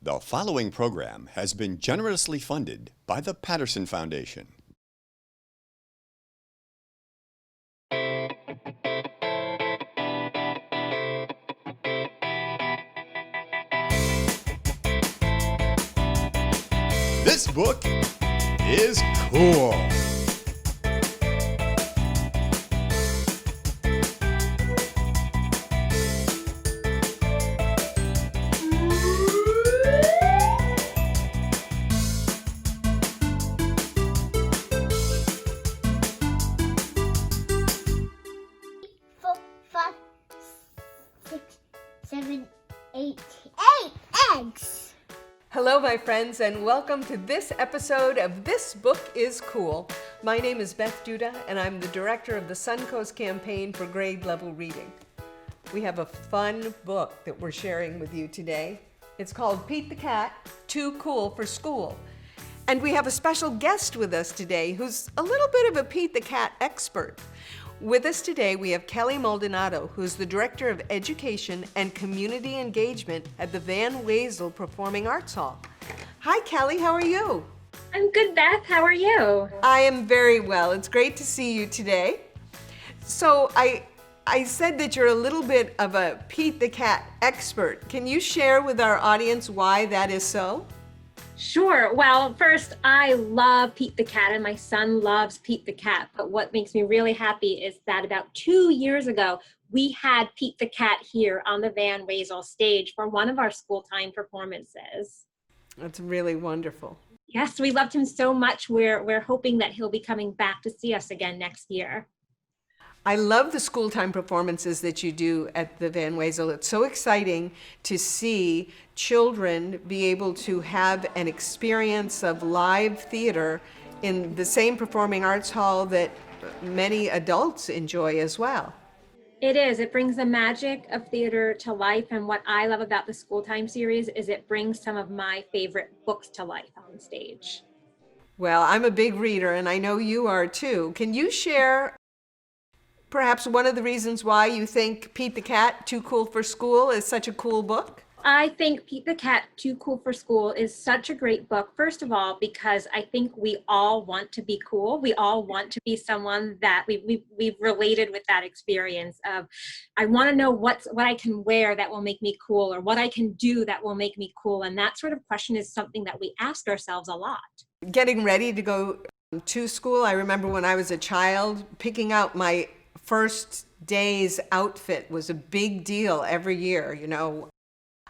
The following program has been generously funded by the Patterson Foundation. This book is cool. Eight eggs. Hello, my friends, and welcome to this episode of This Book is Cool. My name is Beth Duda, and I'm the director of the Suncoast Campaign for grade level reading. We have a fun book that we're sharing with you today. It's called Pete the Cat, Too Cool for School. And we have a special guest with us today who's a little bit of a Pete the Cat expert. With us today, we have Kelli Maldonado, who's the Director of Education and Community Engagement at the Van Wezel Performing Arts Hall. Hi, Kelli, how are you? I'm good, Beth. How are you? I am very well. It's great to see you today. So I said that you're a little bit of a Pete the Cat expert. Can you share with our audience why that is so? Sure. Well, first, I love Pete the Cat, and my son loves Pete the Cat. But what makes me really happy is that about 2 years ago, we had Pete the Cat here on the Van Wezel stage for one of our school time performances. That's really wonderful. Yes, we loved him so much. We're hoping that he'll be coming back to see us again next year. I love the school time performances that you do at the Van Wezel. It's so exciting to see children be able to have an experience of live theater in the same performing arts hall that many adults enjoy as well. It is. It brings the magic of theater to life. And what I love about the school time series is it brings some of my favorite books to life on stage. Well, I'm a big reader, and I know you are too. Can you share perhaps one of the reasons why you think Pete the Cat, Too Cool for School is such a cool book? I think Pete the Cat, Too Cool for School is such a great book, first of all, because I think we all want to be cool. We all want to be someone that we've related with that experience of, I want to know what I can wear that will make me cool, or what I can do that will make me cool. And that sort of question is something that we ask ourselves a lot. Getting ready to go to school, I remember when I was a child, picking out my first day's outfit was a big deal every year. You know,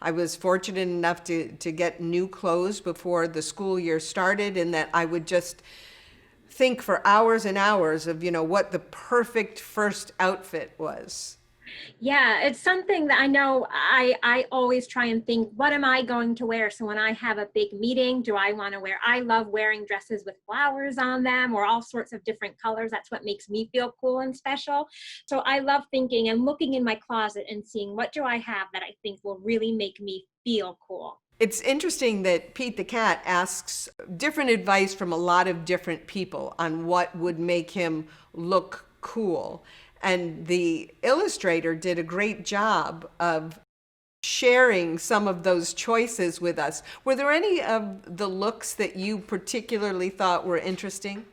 I was fortunate enough to get new clothes before the school year started, and that I would just think for hours and hours of, what the perfect first outfit was. Yeah, it's something that I know I always try and think, what am I going to wear? So when I have a big meeting, do I want to wear, I love wearing dresses with flowers on them or all sorts of different colors. That's what makes me feel cool and special. So I love thinking and looking in my closet and seeing, what do I have that I think will really make me feel cool? It's interesting that Pete the Cat asks different advice from a lot of different people on what would make him look cool. And the illustrator did a great job of sharing some of those choices with us. Were there any of the looks that you particularly thought were interesting?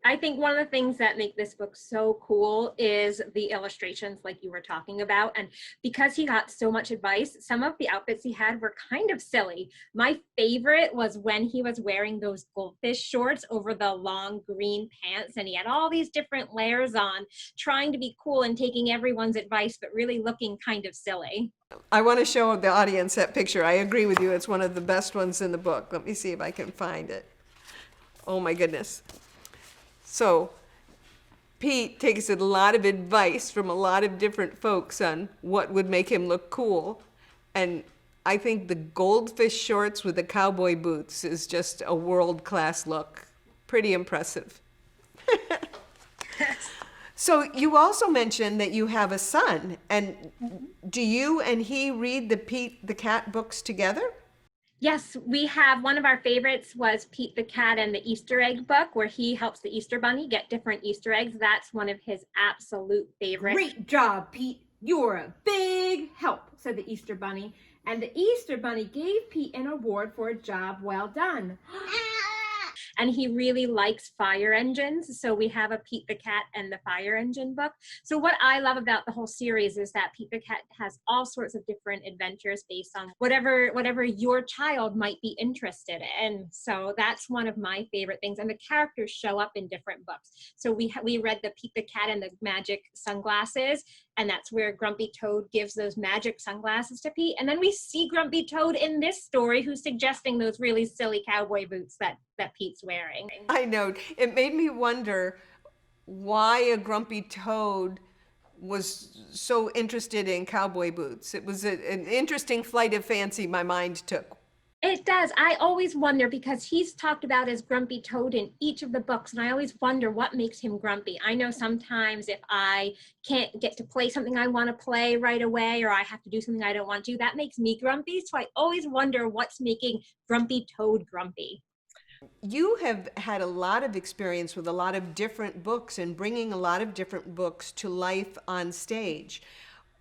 I think one of the things that make this book so cool is the illustrations, like you were talking about. And because he got so much advice, some of the outfits he had were kind of silly. My favorite was when he was wearing those goldfish shorts over the long green pants, and he had all these different layers on, trying to be cool and taking everyone's advice, but really looking kind of silly. I want to show the audience that picture. I agree with you. It's one of the best ones in the book. Let me see if I can find it. Oh my goodness. So Pete takes a lot of advice from a lot of different folks on what would make him look cool. And I think the goldfish shorts with the cowboy boots is just a world-class look. Pretty impressive. So you also mentioned that you have a son. And do you and he read the Pete the Cat books together? Yes, we have, one of our favorites was Pete the Cat and the Easter Egg book, where he helps the Easter Bunny get different Easter eggs. That's one of his absolute favorites. Great job, Pete. You're a big help. said the Easter Bunny. And the Easter Bunny gave Pete an award for a job well done. And he really likes fire engines. So we have a Pete the Cat and the Fire Engine book. So what I love about the whole series is that Pete the Cat has all sorts of different adventures based on whatever your child might be interested in. So that's one of my favorite things. And the characters show up in different books. So we read the Pete the Cat and the magic sunglasses. And that's where Grumpy Toad gives those magic sunglasses to Pete. And then we see Grumpy Toad in this story who's suggesting those really silly cowboy boots that Pete's wearing. I know. It made me wonder why a Grumpy Toad was so interested in cowboy boots. It was an interesting flight of fancy my mind took. It does. I always wonder, because he's talked about as Grumpy Toad in each of the books, and I always wonder what makes him grumpy. I know sometimes if I can't get to play something I want to play right away, or I have to do something I don't want to do, that makes me grumpy. So I always wonder what's making Grumpy Toad grumpy. You have had a lot of experience with a lot of different books and bringing a lot of different books to life on stage.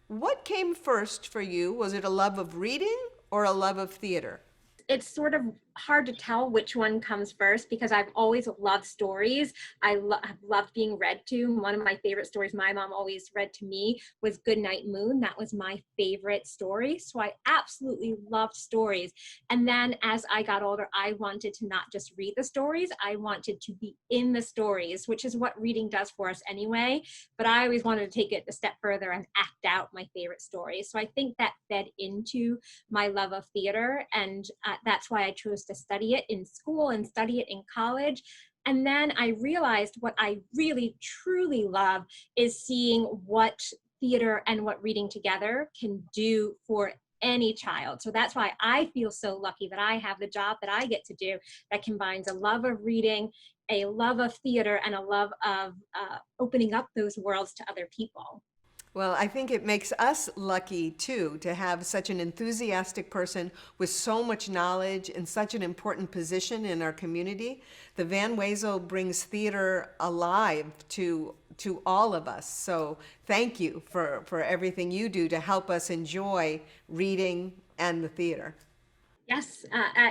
What came first for you? Was it a love of reading or a love of theater? It's sort of hard to tell which one comes first, because I've always loved stories. I've loved being read to. One of my favorite stories my mom always read to me was Goodnight Moon. That was my favorite story. So I absolutely loved stories. And then as I got older, I wanted to not just read the stories, I wanted to be in the stories, which is what reading does for us anyway. But I always wanted to take it a step further and act out my favorite stories. So I think that fed into my love of theater. And that's why I chose to study it in school and study it in college. And then I realized what I really, truly love is seeing what theater and what reading together can do for any child. So that's why I feel so lucky that I have the job that I get to do that combines a love of reading, a love of theater, and a love of opening up those worlds to other people. Well, I think it makes us lucky, too, to have such an enthusiastic person with so much knowledge and such an important position in our community. The Van Wezel brings theater alive to all of us. So thank you for everything you do to help us enjoy reading and the theater. Yes,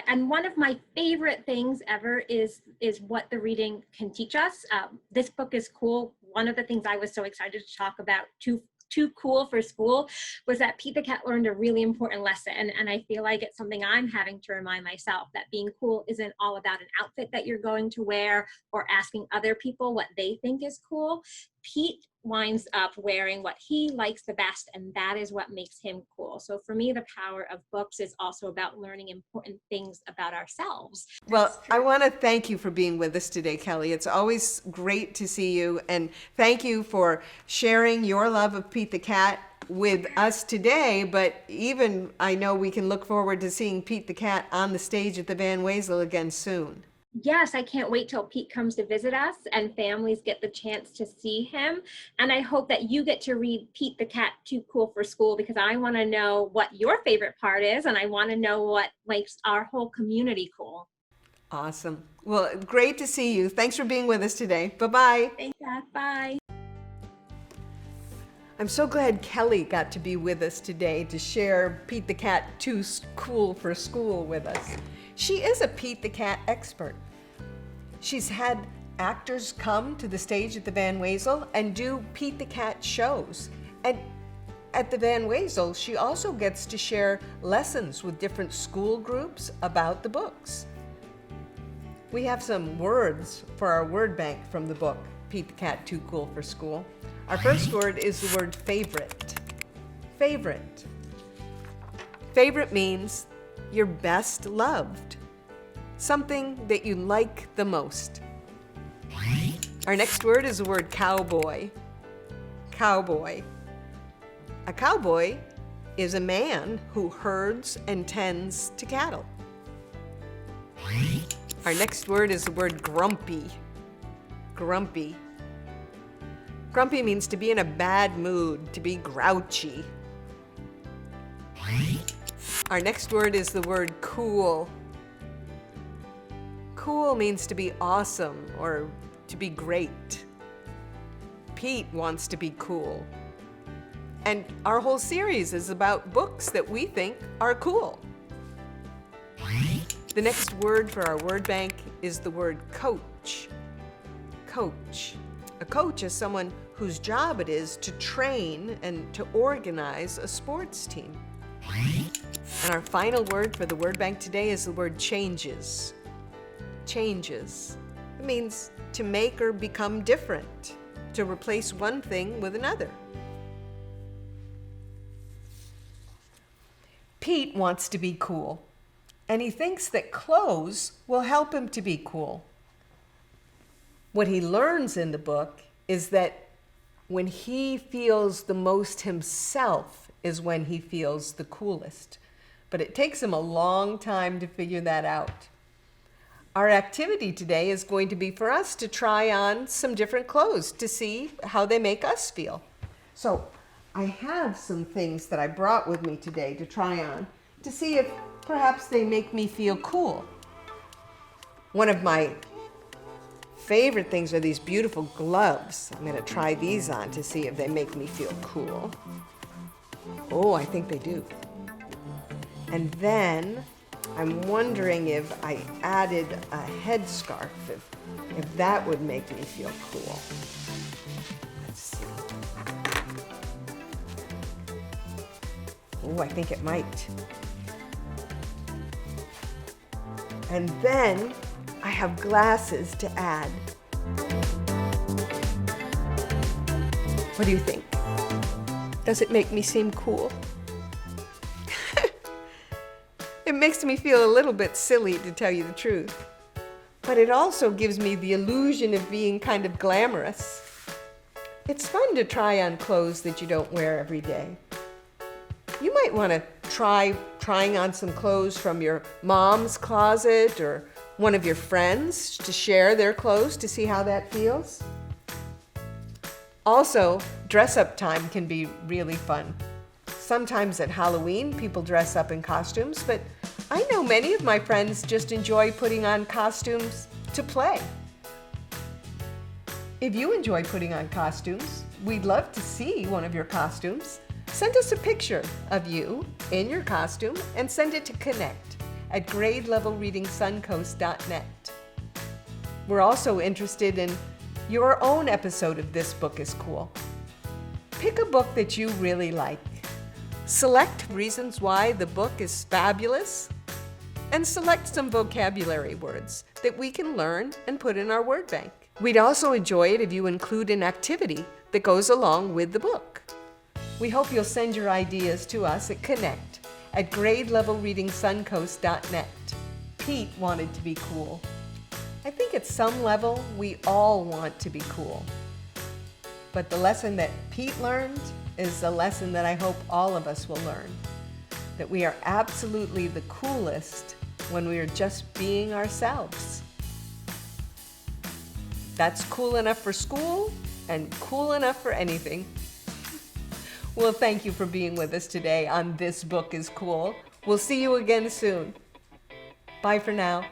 and one of my favorite things ever is what the reading can teach us. This book is cool. One of the things I was so excited to talk about, too cool for school, was that Pete the Cat learned a really important lesson. And I feel like it's something I'm having to remind myself, that being cool isn't all about an outfit that you're going to wear or asking other people what they think is cool. Pete winds up wearing what he likes the best, and that is what makes him cool. So for me, the power of books is also about learning important things about ourselves. Well, I want to thank you for being with us today, Kelli. It's always great to see you, and thank you for sharing your love of Pete the Cat with us today. But even I know we can look forward to seeing Pete the Cat on the stage at the Van Wezel again soon. Yes, I can't wait till Pete comes to visit us and families get the chance to see him. And I hope that you get to read Pete the Cat, Too Cool for School, because I want to know what your favorite part is, and I want to know what makes our whole community cool. Awesome. Well, great to see you. Thanks for being with us today. Bye-bye. Thanks, Beth. Bye. I'm so glad Kelli got to be with us today to share Pete the Cat, Too Cool for School with us. She is a Pete the Cat expert. She's had actors come to the stage at the Van Wezel and do Pete the Cat shows. And at the Van Wezel, she also gets to share lessons with different school groups about the books. We have some words for our word bank from the book, Pete the Cat, Too Cool for School. Our first word is the word favorite. Favorite. Favorite means you're best loved. Something that you like the most. Our next word is the word cowboy. Cowboy. A cowboy is a man who herds and tends to cattle. Our next word is the word grumpy. Grumpy. Grumpy means to be in a bad mood, to be grouchy. Our next word is the word cool. Cool means to be awesome or to be great. Pete wants to be cool. And our whole series is about books that we think are cool. The next word for our word bank is the word coach. Coach. A coach is someone whose job it is to train and to organize a sports team. And our final word for the word bank today is the word changes. Changes. It means to make or become different, to replace one thing with another. Pete wants to be cool, and he thinks that clothes will help him to be cool. What he learns in the book is that when he feels the most himself is when he feels the coolest. But it takes him a long time to figure that out. Our activity today is going to be for us to try on some different clothes to see how they make us feel. So I have some things that I brought with me today to try on to see if perhaps they make me feel cool. One of my favorite things are these beautiful gloves. I'm going to try these on to see if they make me feel cool. Oh, I think they do. And then I'm wondering if I added a headscarf, if that would make me feel cool. Let's see. Oh, I think it might. And then I have glasses to add. What do you think? Does it make me seem cool? It makes me feel a little bit silly, to tell you the truth. But it also gives me the illusion of being kind of glamorous. It's fun to try on clothes that you don't wear every day. You might want to try trying on some clothes from your mom's closet or one of your friends to share their clothes to see how that feels. Also, dress-up time can be really fun. Sometimes at Halloween, people dress up in costumes, but I know many of my friends just enjoy putting on costumes to play. If you enjoy putting on costumes, we'd love to see one of your costumes. Send us a picture of you in your costume and send it to connect@gradelevelreadingsuncoast.net. We're also interested in your own episode of This Book is Cool. Pick a book that you really like. Select reasons why the book is fabulous, and select some vocabulary words that we can learn and put in our word bank. We'd also enjoy it if you include an activity that goes along with the book. We hope you'll send your ideas to us at connect@gradelevelreadingsuncoast.net. Pete wanted to be cool. I think at some level, we all want to be cool. But the lesson that Pete learned is a lesson that I hope all of us will learn. That we are absolutely the coolest when we are just being ourselves. That's cool enough for school and cool enough for anything. Well, thank you for being with us today on This Book is Cool. We'll see you again soon. Bye for now.